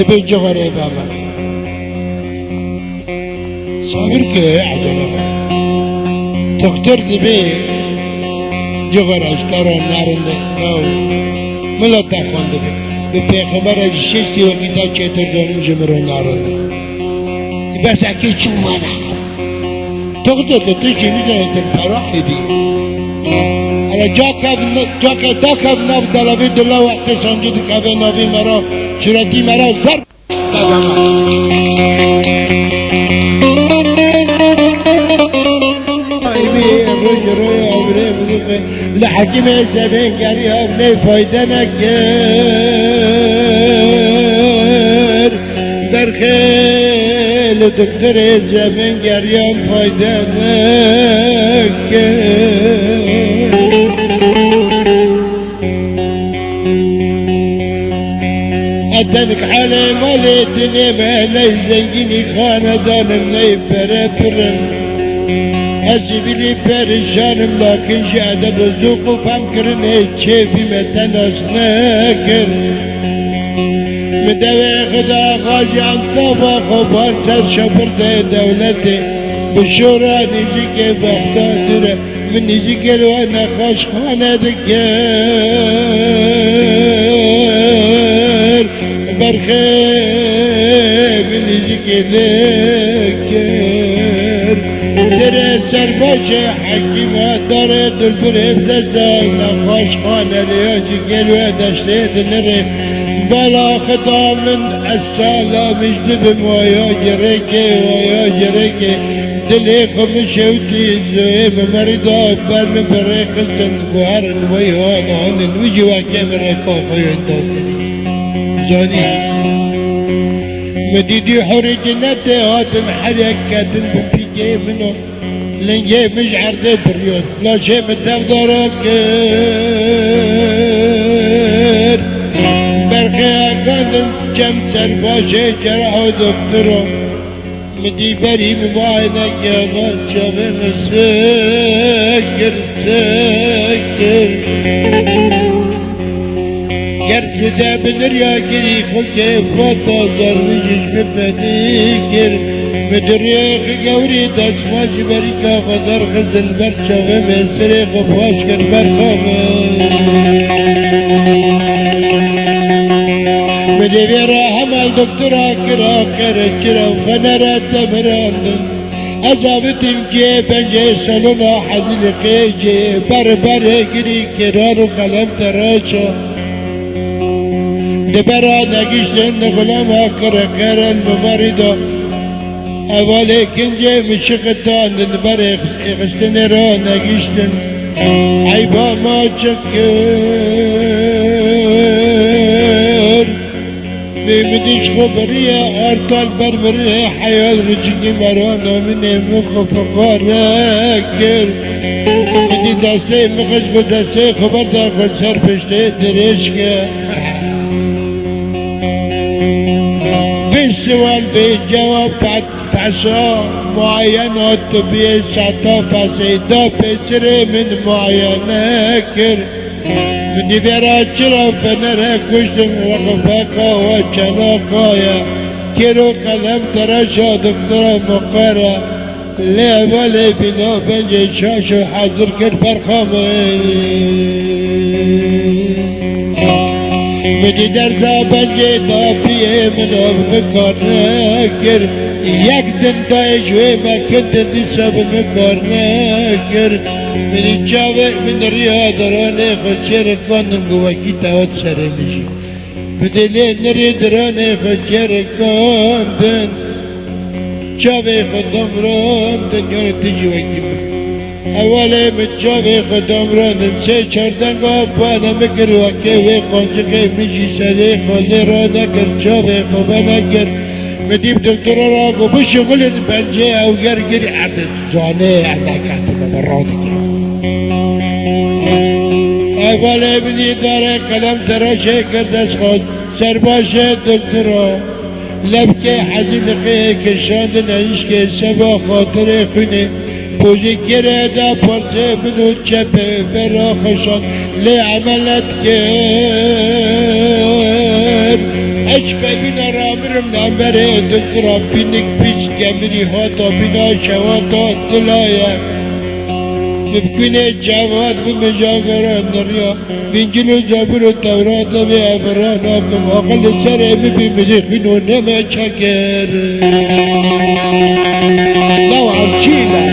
نبي جغره بابا صابر که عجله دکتر دبی جغر اشتران نرنده نو ملت خونده به پیغمبر از ششتی وقتا چهتر دانم جمران نرنده بس اکی چون مانا دکتر دتشتی میزنه تن پراحی دی الا جا که دا کف نف دلوی دلا وقت سانجد کفه نافی مرا صورتی مرا زر روی عمره بودوخه لحکیم زبین گری هم فایده نکر در خیل دکتر زبین گری هم فایده نکر اتنک حاله مالی دنیم نی زنگینی خاندانم نی پرپرم أسبلي پریشانم لكن جاده بزوق و فهم کرنه چیفی متناس نکر مدوی خدا غاجی انتابا خوبان سر شپرده دولته بشورا نیزی که وقتا دوره من نیزی که لوانا خوش خانه دکر برخیب نیزی که لکر ترى سرباشه حكيمة داره دلبر ابتزاق نخوش خانه رياجي قلوة دشتيت نري بلا خطا من السلام اجدبم ويا جريكي دلي خمشوتي زويم مريضا برم بريخسن بوهرن ويهانا هنن وجوا كاميرا كوخي انتوتني زاني مديدي حوري جنتي هاتم حركة ببيجي منو لنجي مش عرضي بريون لا شيء متفضركر برخي اقادم كم سرباشي جرحو دكتورو مدي بري مباينة كيغان شافين سكر gerçide binir ya giri خوكي فوتو زروجش بفتيكر مدريق قوري دسما جبريكا خضر خزن برشا ومسري خفاش كر برخام مدري راهم الدكتورا كرا كرا وخنرا تمراندن أزابتم كي بنجي سلونا حزلقي جي بربر گري كرار وخلم تراشا دبرا نگشتن غلام کرکر الممردا اولی کنجه مشقتان دبر اخشتن را نگشتن عیبا ما چکر بیمدیش خبریه ارتال بربره حیال رجگی مرانا من مخفقار کر منی دسته مخش کو دسته خبر دا خود سر پشته درش که السؤال بجواب فحصا معينات طبية ساتا فاسيدا بسر من معينة كر من نفرات شرا فنرى كشتن وقفاقا وچناقايا كيرو قلم ترشا دكتورا مقارا لا ولا بنا بنجي شاشو حاضر كر برخامي مدی در زبانجه دافیه منو بکار نکر یک دن دایجوی مکن دن سب مکار نکر منی چاوه من ریادرانه خچر کندن گوکی تاوت سره میشی بدلی نریادرانه خچر کندن چاوه خدام راندن یعنی تجوکی اوله متجاوی خدام راندن سه چردنگا بانا مکر وکه وی قانچقه میشی سده خاله را نکر چاوی خوبه نکر مدیب دکتر را گو بشغل بنجه او گرگری عدد زانه عدکت مبرانه که اوله بدی داره قلم تراشه کردش خود سرباشه دکتر را لبکه حدیدقه کشاندن عشق سبا خاطر خونه بوجي كردا پرچه منو چپه فراخشان لی عملت کر عشق بین رامرم نمبره دکترا بینک پیش گمری هاتا بینا شواتا دلایا ممکنه جواد و مجاگران نریا بینجل و زبر و تورات و افران آکم آقل سر امی بی مدخین و نمه چکر لو عرچیلا